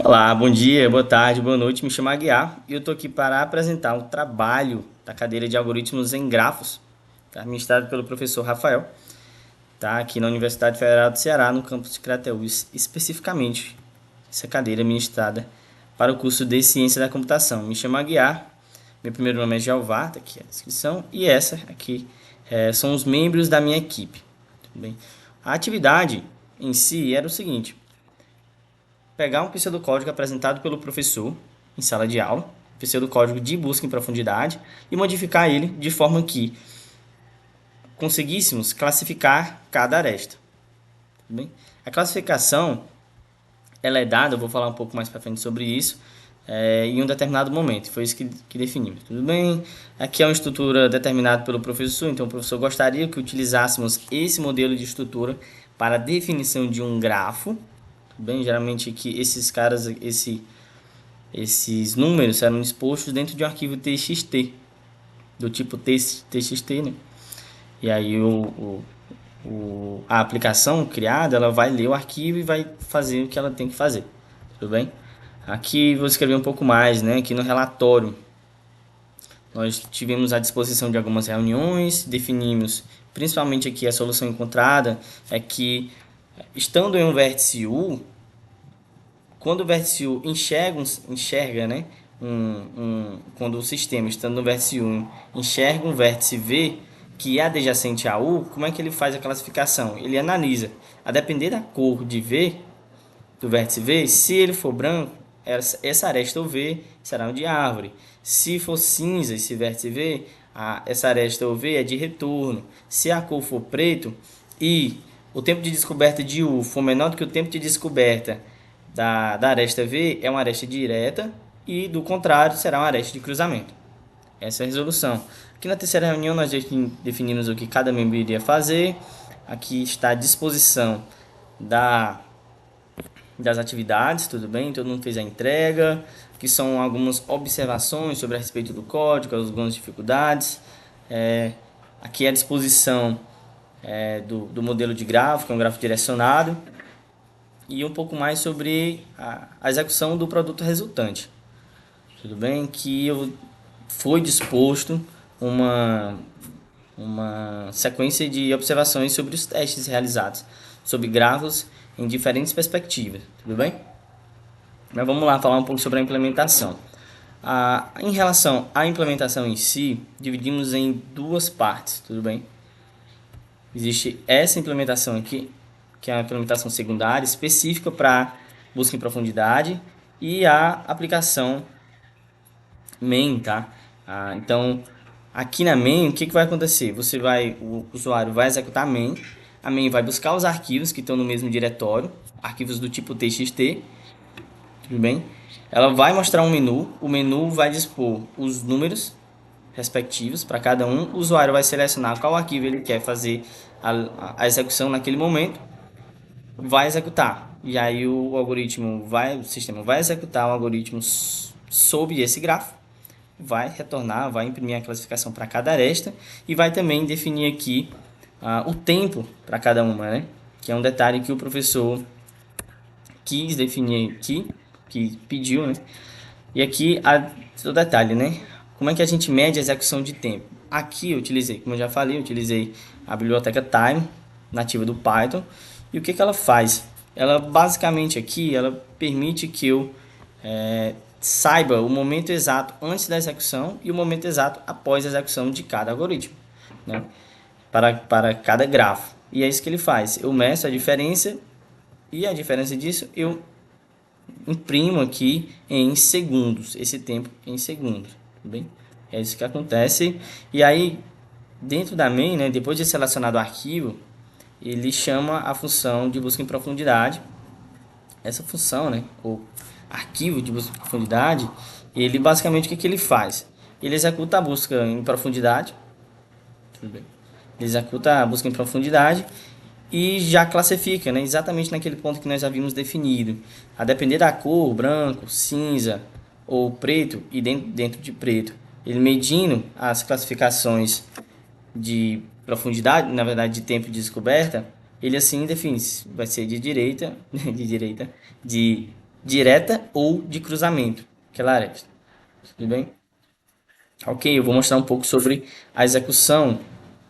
Olá, bom dia, boa tarde, boa noite. Me chamo Aguiar e eu estou aqui para apresentar um trabalho da cadeira de algoritmos em grafos, tá? Ministrado pelo professor Rafael, tá? Aqui na Universidade Federal do Ceará, no campus de Crateús, especificamente essa cadeira ministrada para o curso de Ciência da Computação. Me chamo Aguiar, meu primeiro nome é Jeová, tá aqui a descrição, e essa aqui são os membros da minha equipe. Tudo bem? A atividade em si era o seguinte: pegar um pseudocódigo apresentado pelo professor em sala de aula, pseudocódigo de busca em profundidade, e modificar ele de forma que conseguíssemos classificar cada aresta. Tudo bem? A classificação ela é dada, eu vou falar um pouco mais para frente sobre isso, em um determinado momento. Foi isso que definimos. Tudo bem? Aqui é uma estrutura determinada pelo professor, então o professor gostaria que utilizássemos esse modelo de estrutura para a definição de um grafo. Tudo bem? Geralmente que esses números serão expostos dentro de um arquivo TXT, do tipo TXT, né? E aí a aplicação criada, ela vai ler o arquivo e vai fazer o que ela tem que fazer. Tudo bem? Aqui vou escrever um pouco mais, né? Aqui no relatório, nós tivemos a disposição de algumas reuniões, definimos, principalmente aqui a solução encontrada é que, estando em um vértice U, quando o vértice U enxerga, né, quando o sistema, estando no vértice U, enxerga um vértice V que é adjacente a U, como é que ele faz a classificação? Ele analisa, a depender da cor de V, do vértice V, se ele for branco, essa aresta ou V será de árvore. Se for cinza esse vértice V, essa aresta ou V é de retorno. Se a cor for preto e o tempo de descoberta de U for menor do que o tempo de descoberta da aresta V, é uma aresta direta, e do contrário será uma aresta de cruzamento. Essa é a resolução. Aqui na terceira reunião nós definimos o que cada membro iria fazer. Aqui está a disposição das atividades, tudo bem? Todo mundo fez a entrega. Aqui são algumas observações sobre a respeito do código, algumas dificuldades. Aqui é a disposição do modelo de grafo, que é um grafo direcionado, e um pouco mais sobre a execução do produto resultante. Tudo bem? Que foi disposto uma sequência de observações sobre os testes realizados, sobre grafos em diferentes perspectivas. Tudo bem? Mas vamos lá falar um pouco sobre a implementação. Em relação à implementação em si, dividimos em duas partes. Tudo bem? Existe essa implementação aqui, que é a implementação secundária, específica para busca em profundidade, e a aplicação main, tá? Então, aqui na main, o que vai acontecer? O usuário vai executar a main vai buscar os arquivos que estão no mesmo diretório, arquivos do tipo txt, tudo bem? Ela vai mostrar um menu, o menu vai dispor os números respectivos para cada um, o usuário vai selecionar qual arquivo ele quer fazer a execução naquele momento, vai executar, e aí o sistema vai executar o algoritmo sob esse grafo, vai retornar, vai imprimir a classificação para cada aresta e vai também definir aqui o tempo para cada uma, né? Que é um detalhe que o professor quis definir aqui, que pediu, né? E aqui o detalhe, né? Como é que a gente mede a execução de tempo? Aqui eu utilizei, como eu já falei, eu utilizei a biblioteca Time, nativa do Python. E o que ela faz? Ela basicamente aqui, ela permite que eu saiba o momento exato antes da execução e o momento exato após a execução de cada algoritmo, né? Para cada grafo. E é isso que ele faz. Eu meço a diferença e a diferença disso eu imprimo aqui em segundos, esse tempo em segundos, tudo bem? É isso que acontece. E aí, dentro da main, né, depois de selecionado o arquivo, ele chama a função de busca em profundidade. Essa função, né, ou arquivo de busca em profundidade, ele basicamente o que ele faz? Ele executa a busca em profundidade, tudo bem? Ele executa a busca em profundidade e já classifica, né, exatamente naquele ponto que nós havíamos definido. A depender da cor, branco, cinza ou preto, e dentro de preto, ele medindo as classificações de profundidade, na verdade de tempo de descoberta, ele assim define se vai ser de direita, de direta ou de cruzamento, aquela aresta. Tudo bem? Ok, eu vou mostrar um pouco sobre a execução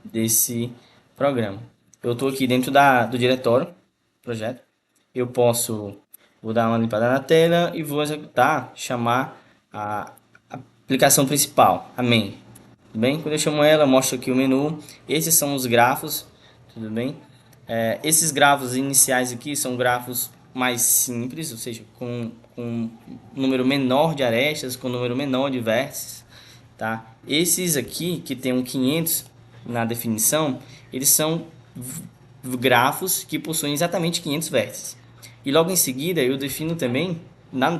desse programa. Eu estou aqui dentro do diretório, projeto. Vou dar uma limpada na tela e vou executar, chamar a aplicação principal, a main. Tudo bem? Quando eu chamo ela, eu mostro aqui o menu. Esses são os grafos, tudo bem? Esses grafos iniciais aqui são grafos mais simples, ou seja, com um número menor de arestas, com um número menor de vértices, tá? Esses aqui, que tem um 500 na definição, eles são grafos que possuem exatamente 500 vértices. E logo em seguida eu defino também,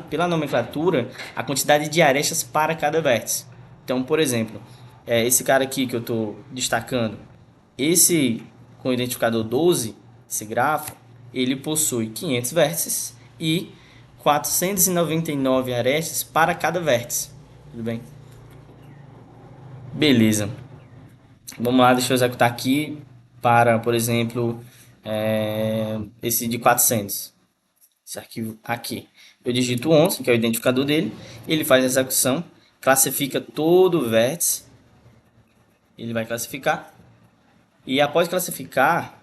pela nomenclatura, a quantidade de arestas para cada vértice. Então, por exemplo, esse cara aqui que eu estou destacando, esse com o identificador 12, esse grafo, ele possui 500 vértices e 499 arestas para cada vértice. Tudo bem? Beleza. Vamos lá, deixa eu executar aqui para, por exemplo, esse de 400. Esse arquivo aqui. Eu digito 11, que é o identificador dele. Ele faz a execução, classifica todo o vértice. Ele vai classificar. E após classificar,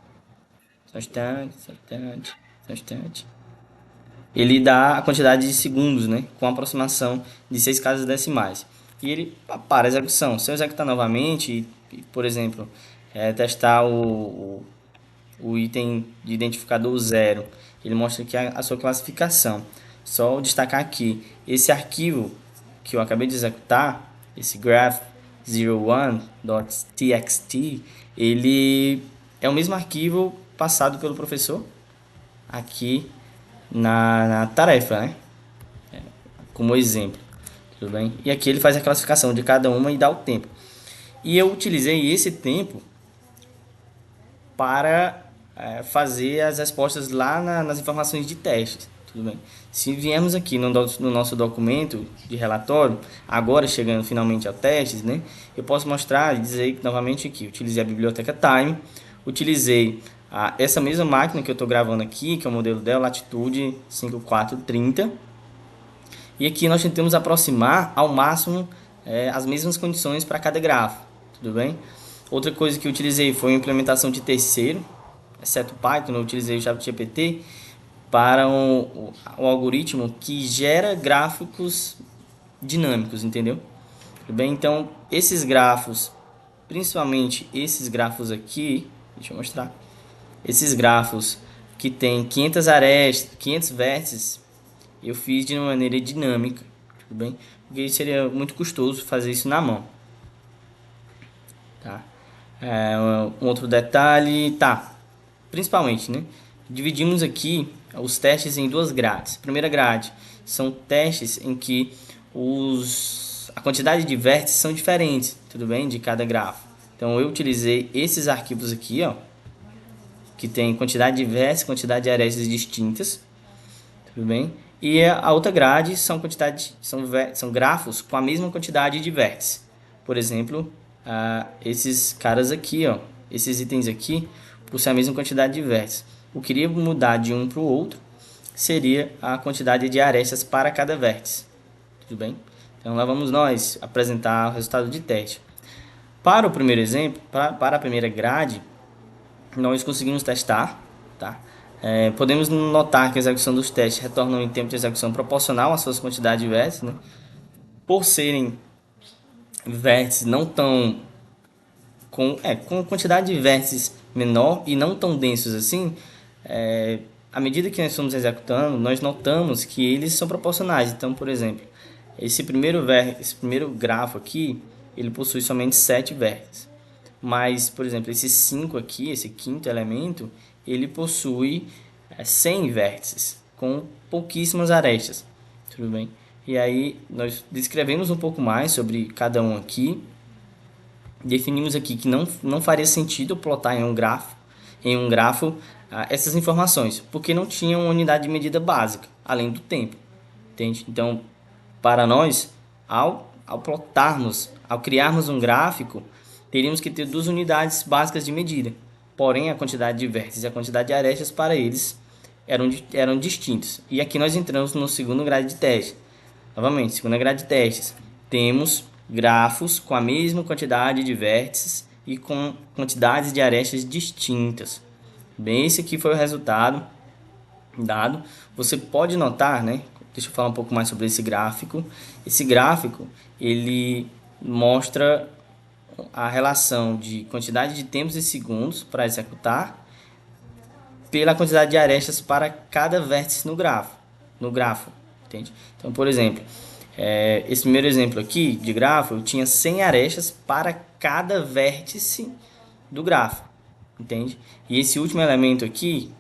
ele dá a quantidade de segundos, né, com aproximação de 6 casas decimais. E ele para a execução. Se eu executar novamente, por exemplo, testar o item de identificador 0, ele mostra aqui a sua classificação. Só destacar aqui, esse arquivo que eu acabei de executar, esse graph01.txt, ele é o mesmo arquivo passado pelo professor aqui na tarefa, né? Como exemplo, tudo bem? E aqui ele faz a classificação de cada uma e dá o tempo. E eu utilizei esse tempo para fazer as respostas lá nas informações de testes, tudo bem? Se viermos aqui no nosso documento de relatório, agora chegando finalmente a testes, né? Eu posso mostrar e dizer novamente aqui, utilizei a biblioteca Time, utilizei essa mesma máquina que eu estou gravando aqui, que é o modelo Dell Latitude 5430, e aqui nós tentamos aproximar ao máximo as mesmas condições para cada grafo, tudo bem? Outra coisa que eu utilizei foi a implementação de terceiro, exceto Python, eu utilizei o ChatGPT para um algoritmo que gera gráficos dinâmicos, entendeu? Tudo bem? Então, esses grafos, principalmente esses grafos aqui, deixa eu mostrar, esses grafos que tem 500 arestas, 500 vértices, eu fiz de uma maneira dinâmica, tudo bem? Porque seria muito custoso fazer isso na mão, tá? Um outro detalhe, principalmente, né? Dividimos aqui os testes em duas grades. A primeira grade são testes em que a quantidade de vértices são diferentes, tudo bem? De cada grafo. Então eu utilizei esses arquivos aqui, ó, que tem quantidade de vértices, quantidade de arestas distintas, tudo bem? E a outra grade são grafos com a mesma quantidade de vértices. Por exemplo, esses caras aqui, ó, esses itens aqui, possuem a mesma quantidade de vértices. O que iria mudar de um para o outro seria a quantidade de arestas para cada vértice. Tudo bem? Então lá vamos nós apresentar o resultado de teste. Para o primeiro exemplo, para a primeira grade, nós conseguimos testar, tá? Podemos notar que a execução dos testes retornam em tempo de execução proporcional às suas quantidades de vértices, né? Por serem vértices não tão com quantidade de vértices menor e não tão densos assim, à medida que nós estamos executando, nós notamos que eles são proporcionais. Então, por exemplo, esse primeiro grafo aqui, ele possui somente 7 vértices. Mas, por exemplo, esse 5 aqui, esse quinto elemento, ele possui 100 vértices, com pouquíssimas arestas. Tudo bem? E aí, nós descrevemos um pouco mais sobre cada um aqui. Definimos aqui que não faria sentido plotar em um grafo essas informações, porque não tinha uma unidade de medida básica, além do tempo. Entende? Então, para nós, ao criarmos um gráfico, teríamos que ter duas unidades básicas de medida. Porém, a quantidade de vértices e a quantidade de arestas para eles eram distintos. E aqui nós entramos no segundo grade de teste. Novamente, segunda grade de testes. Temos grafos com a mesma quantidade de vértices e com quantidades de arestas distintas. Bem, esse aqui foi o resultado dado. Você pode notar, né? Deixa eu falar um pouco mais sobre esse gráfico. Esse gráfico, ele mostra a relação de quantidade de tempos e segundos para executar pela quantidade de arestas para cada vértice no grafo, entende? Então, por exemplo, esse primeiro exemplo aqui de grafo, eu tinha 100 arestas para cada vértice do grafo, entende? E esse último elemento aqui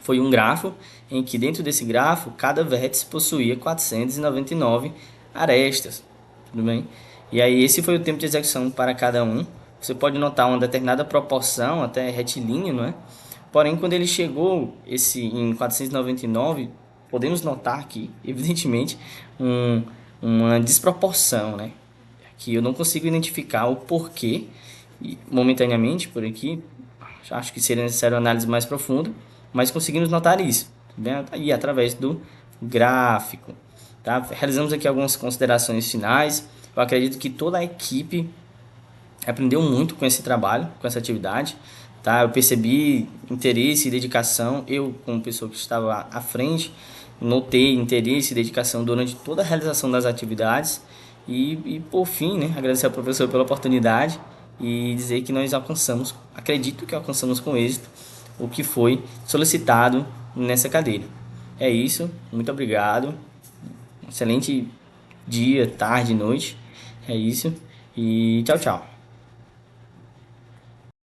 foi um grafo em que dentro desse grafo cada vértice possuía 499 arestas, tudo bem? E aí esse foi o tempo de execução para cada um. Você pode notar uma determinada proporção, até retilíneo, não é? Porém, quando ele chegou em 499, podemos notar aqui, evidentemente, uma desproporção, né? Que eu não consigo identificar o porquê, momentaneamente, por aqui, acho que seria necessário uma análise mais profunda, mas conseguimos notar isso, né? E através do gráfico. Tá? Realizamos aqui algumas considerações finais. Eu acredito que toda a equipe aprendeu muito com esse trabalho, com essa atividade. Tá? Eu percebi interesse e dedicação. Eu, como pessoa que estava à frente, notei interesse e dedicação durante toda a realização das atividades. E por fim, né, agradecer ao professor pela oportunidade e dizer que nós alcançamos, acredito que alcançamos com êxito, o que foi solicitado nessa cadeira. É isso, muito obrigado. Excelente dia, tarde, noite. É isso. E tchau, tchau.